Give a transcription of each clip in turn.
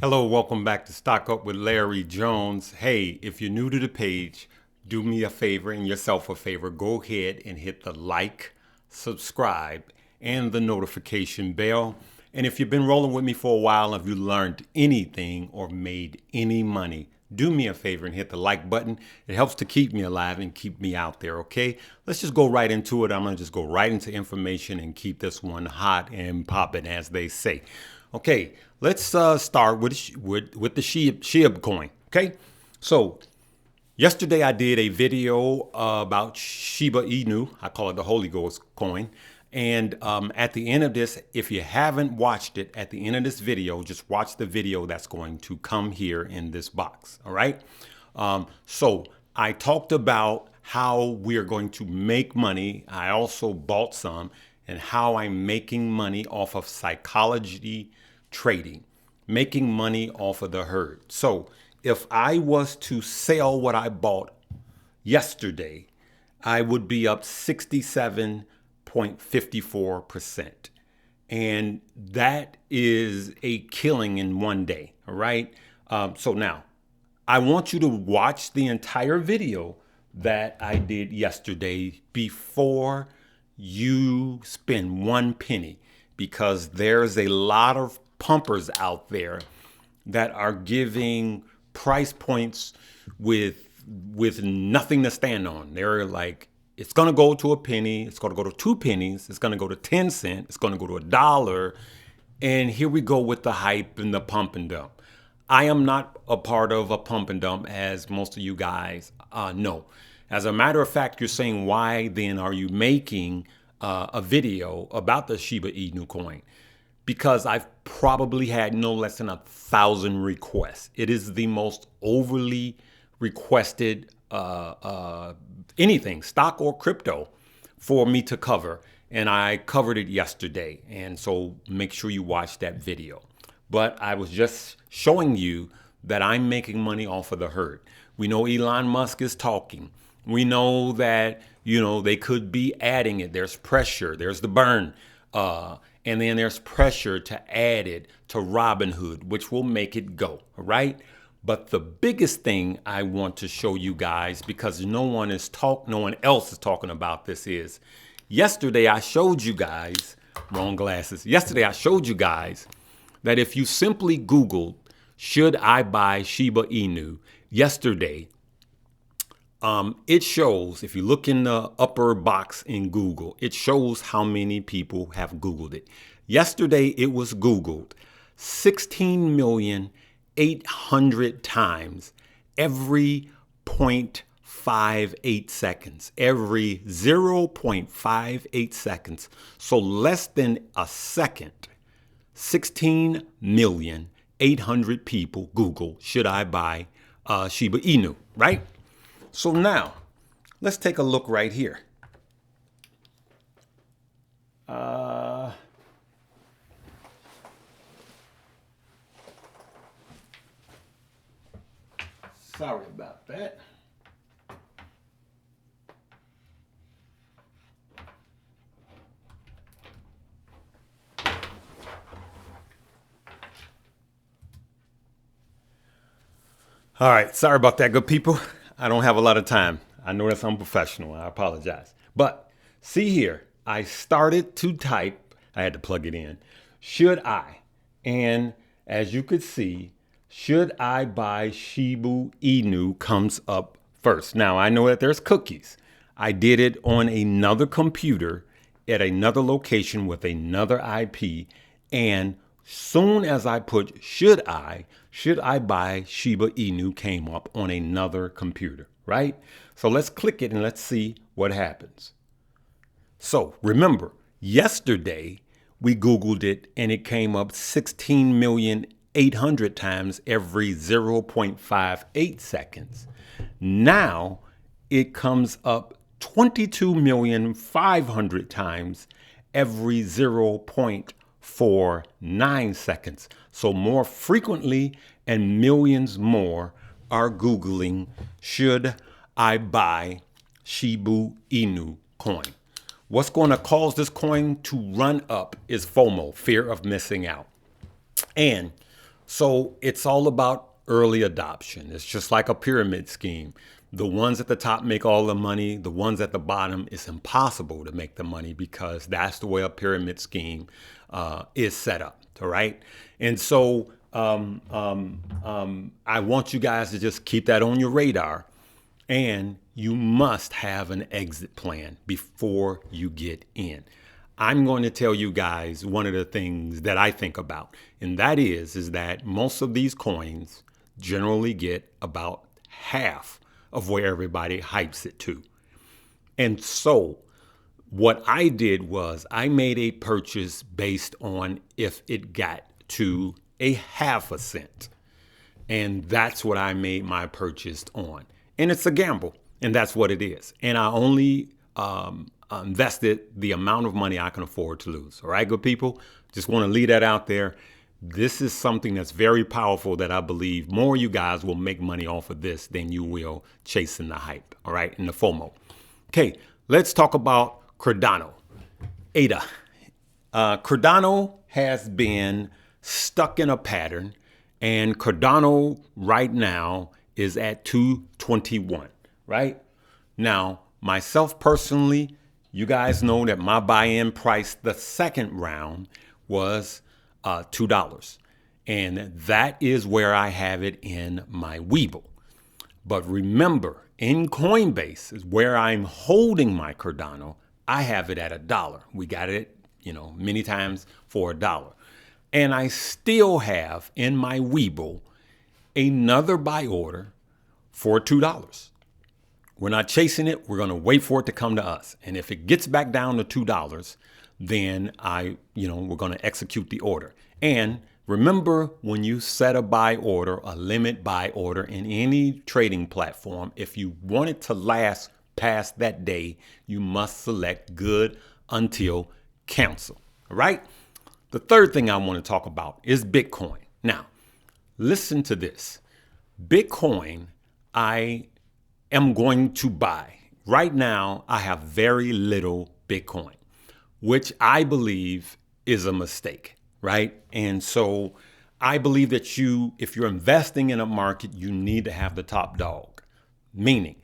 Hello, welcome back to Stock Up with Larry Jones. Hey, if you're new to the page, do me a favor and yourself a favor. Go ahead and hit the like, subscribe, and the notification bell. And if you've been rolling with me for a while, if you learned anything or made any money, do me a favor and hit the like button. It helps to keep me alive and keep me out there, okay? Let's just go right into it. I'm going to just go right into information and keep this one hot and popping, as they say. Okay, let's start with the SHIB coin, okay? So yesterday I did a video about Shiba Inu. I call it the Holy Ghost coin. And at the end of this, if you haven't watched it, at the end of this video, just watch the video that's going to come here in this box, all right? So I talked about how we're going to make money. I also bought some, and how I'm making money off of psychology trading, making money off of the herd. So if I was to sell what I bought yesterday, I would be up 67.54%. And that is a killing in one day, all right? So now, I want you to watch the entire video that I did yesterday before you spend one penny, because there's a lot of pumpers out there that are giving price points with nothing to stand on. They're like, it's going to go to a penny, it's going to go to 2 pennies, it's going to go to 10 cents, it's going to go to $1. And here we go with the hype and the pump and dump. I am not a part of a pump and dump, as most of you guys know. As a matter of fact, you're saying, why then are you making a video about the Shiba Inu coin? Because I've probably had no less than 1,000 requests. It is the most overly requested anything, stock or crypto, for me to cover. And I covered it yesterday. And so make sure you watch that video. But I was just showing you that I'm making money off of the herd. We know Elon Musk is talking. We know that, they could be adding it. There's pressure. There's the burn. And then there's pressure to add it to Robinhood, which will make it go, all right? But the biggest thing I want to show you guys, because no one else is talking about this, is yesterday I showed you guys, wrong glasses. Yesterday I showed you guys that if you simply Googled, should I buy Shiba Inu yesterday, it shows, if you look in the upper box in Google, it shows how many people have Googled it. Yesterday, it was Googled 16,800,000 times every 0.58 seconds, every 0.58 seconds. So less than a second, 16,800,000 people Google, should I buy Shiba Inu, right? So now, let's take a look right here. Sorry about that. All right, sorry about that, good people. I don't have a lot of time. I know that's unprofessional. I apologize. But see here, I started to type. I had to plug it in. Should I? And as you could see, should I buy Shiba Inu comes up first. Now, I know that there's cookies. I did it on another computer at another location with another IP. And soon as I put should I buy Shiba Inu came up on another computer, right? So let's click it and let's see what happens. So remember, yesterday we Googled it and it came up 16,800,000 times every 0.58 seconds. Now it comes up 22,500,000 times every 0.49 seconds. So more frequently, and millions more are Googling, should I buy Shiba Inu coin? What's going to cause this coin to run up is FOMO, fear of missing out. And So it's all about early adoption. It's just like a pyramid scheme. The ones at the top make all the money. The ones at the bottom, it's impossible to make the money because that's the way a pyramid scheme is set up. All right. And so I want you guys to just keep that on your radar. And you must have an exit plan before you get in. I'm going to tell you guys one of the things that I think about, and that is that most of these coins generally get about half of where everybody hypes it to. And so what I did was I made a purchase based on if it got to a half a cent. And that's what I made my purchase on. And it's a gamble, and that's what it is. And I only invested the amount of money I can afford to lose. All right, good people? Just want to leave that out there. This is something that's very powerful that I believe more you guys will make money off of this than you will chasing the hype, all right, and the FOMO. Okay, let's talk about Cardano. ADA. Cardano has been stuck in a pattern, and Cardano right now is at 221, right? Now, myself personally, you guys know that my buy-in price, the second round, was $2. And that is where I have it in my Webull. But remember, in Coinbase is where I'm holding my Cardano. I have it at $1. We got it, many times for $1. And I still have in my Webull another buy order for $2. We're not chasing it. We're going to wait for it to come to us. And if it gets back down to $2, then we're going to execute the order. And remember, when you set a buy order, a limit buy order in any trading platform, if you want it to last past that day, you must select good until cancel. All right. The third thing I want to talk about is Bitcoin. Now, listen to this. Bitcoin, I am going to buy. Right now, I have very little Bitcoin, which I believe is a mistake, right? And so I believe that if you're investing in a market, you need to have the top dog. Meaning,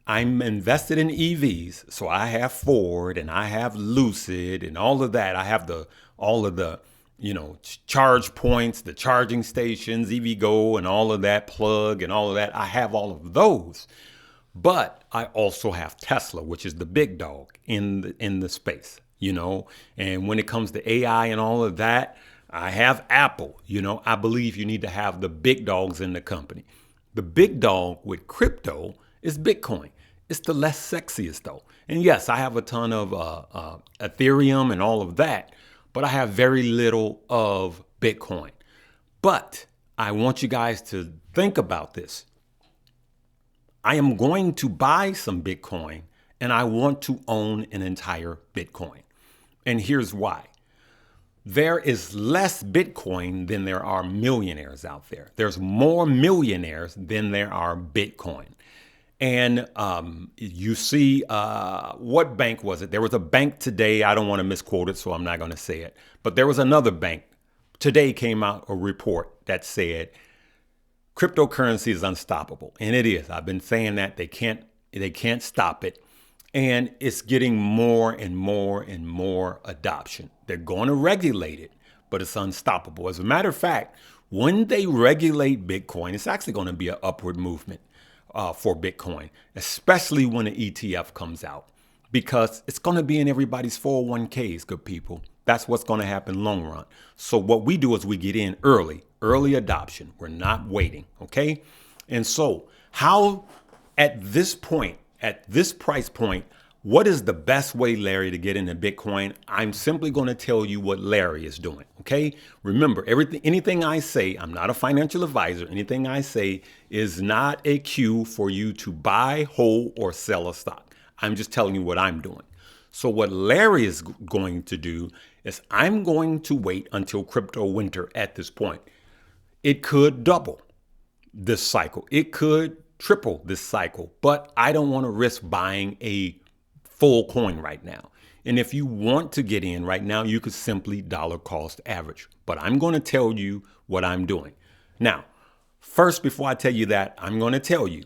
I'm invested in EVs, so I have Ford and I have Lucid and all of that. I have all of the charge points, the charging stations, EVgo and all of that, Plug and all of that. I have all of those. But I also have Tesla, which is the big dog in the space, and when it comes to AI and all of that, I have Apple. I believe you need to have the big dogs in the company. The big dog with crypto is Bitcoin. It's the less sexiest though. And yes, I have a ton of Ethereum and all of that, but I have very little of Bitcoin. But I want you guys to think about this. I am going to buy some Bitcoin and I want to own an entire Bitcoin. And here's why. There is less Bitcoin than there are millionaires out there. There's more millionaires than there are Bitcoin. And you see, what bank was it? There was a bank today. I don't want to misquote it, so I'm not going to say it. But there was another bank. Today came out a report that said cryptocurrency is unstoppable. And it is. I've been saying that they can't stop it. And it's getting more and more and more adoption. They're going to regulate it, but it's unstoppable. As a matter of fact, when they regulate Bitcoin, it's actually going to be an upward movement for Bitcoin, especially when an ETF comes out, because it's going to be in everybody's 401ks, good people. That's what's going to happen long run. So what we do is we get in early adoption. We're not waiting, okay? And so how at this point, at this price point, what is the best way, Larry, to get into Bitcoin? I'm simply going to tell you what Larry is doing, okay? Remember, anything I say, I'm not a financial advisor. Anything I say is not a cue for you to buy, hold, or sell a stock. I'm just telling you what I'm doing. So what Larry is going to do is I'm going to wait until crypto winter at this point. It could double this cycle. It could triple this cycle, but I don't want to risk buying a full coin right now. And if you want to get in right now, you could simply dollar cost average. But I'm going to tell you what I'm doing. Now, first, before I tell you that, I'm going to tell you,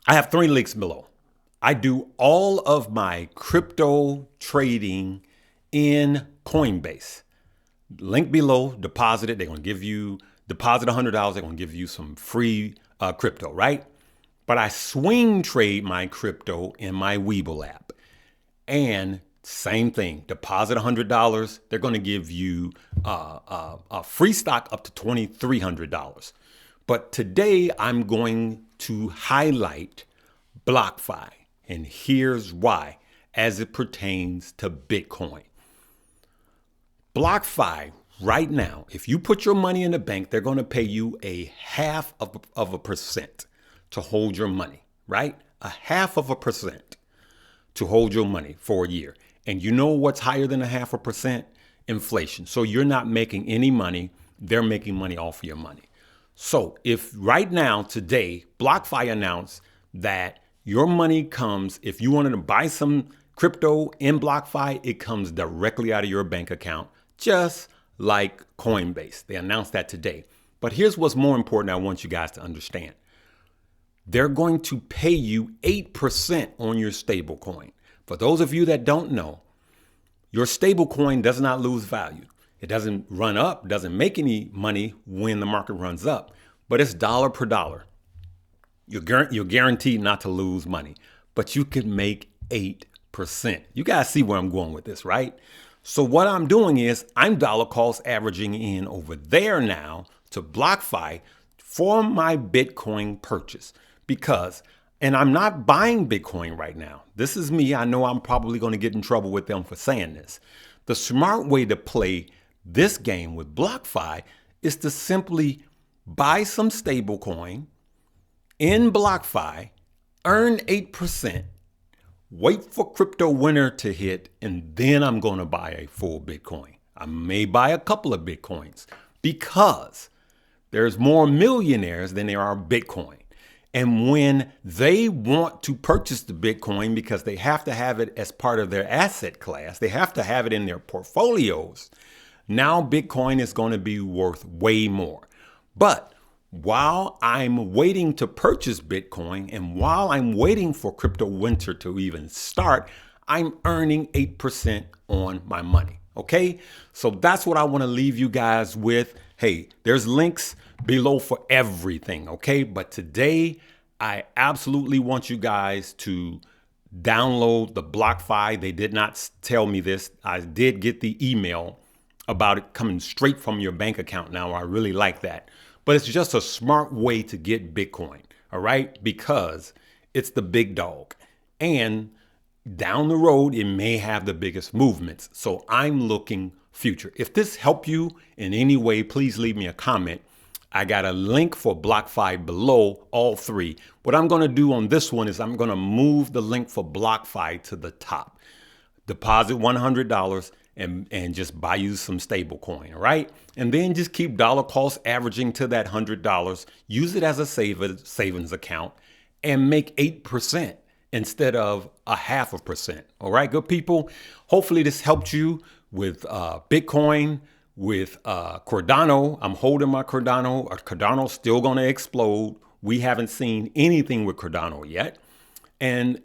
I have 3 links below. I do all of my crypto trading in Coinbase. Link below, deposit it. They're going to give you, deposit $100. They're going to give you some free crypto, right? But I swing trade my crypto in my Webull app. And same thing, deposit $100. They're going to give you a free stock up to $2,300. But today I'm going to highlight BlockFi. And here's why, as it pertains to Bitcoin. BlockFi right now, if you put your money in the bank, they're going to pay you a 0.5% to hold your money, right? 0.5% to hold your money for a year. And you know what's higher than 0.5%? Inflation. So you're not making any money. They're making money off of your money. So if right now, today, BlockFi announced that your money comes, if you wanted to buy some crypto in BlockFi, it comes directly out of your bank account, just like Coinbase. They announced that today. But here's what's more important I want you guys to understand. They're going to pay you 8% on your stable coin. For those of you that don't know, your stable coin does not lose value. It doesn't run up, doesn't make any money when the market runs up, but it's dollar per dollar. You're guaranteed not to lose money, but you can make 8%. You guys see where I'm going with this, right? So what I'm doing is I'm dollar cost averaging in over there now to BlockFi for my Bitcoin purchase because, and I'm not buying Bitcoin right now. This is me. I know I'm probably going to get in trouble with them for saying this. The smart way to play this game with BlockFi is to simply buy some stable coin in BlockFi, earn 8%, wait for crypto winter to hit, and then I'm going to buy a full Bitcoin. I may buy a couple of Bitcoins because there's more millionaires than there are Bitcoin. And when they want to purchase the Bitcoin because they have to have it as part of their asset class, they have to have it in their portfolios, now Bitcoin is going to be worth way more. But while I'm waiting to purchase Bitcoin and while I'm waiting for crypto winter to even start, I'm earning 8% on my money. Okay, so that's what I want to leave you guys with. Hey, there's links below for everything. Okay, but today I absolutely want you guys to download the BlockFi. They did not tell me this. I did get the email about it coming straight from your bank account now. I really like that. But it's just a smart way to get Bitcoin, all right? Because it's the big dog. And down the road, it may have the biggest movements. So I'm looking future. If this helped you in any way, please leave me a comment. I got a link for BlockFi below, all 3. What I'm going to do on this one is I'm going to move the link for BlockFi to the top. Deposit $100 and just buy you some stable coin, all right? And then just keep dollar cost averaging to that $100. Use it as a savings account and make 8% instead of 0.5%. All right, good people. Hopefully this helped you with Bitcoin, with Cardano. I'm holding my Cardano. Cardano's still going to explode. We haven't seen anything with Cardano yet. And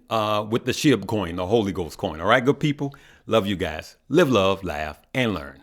with the SHIB coin, the Holy Ghost coin. All right, good people. Love you guys. Live, love, laugh, and learn.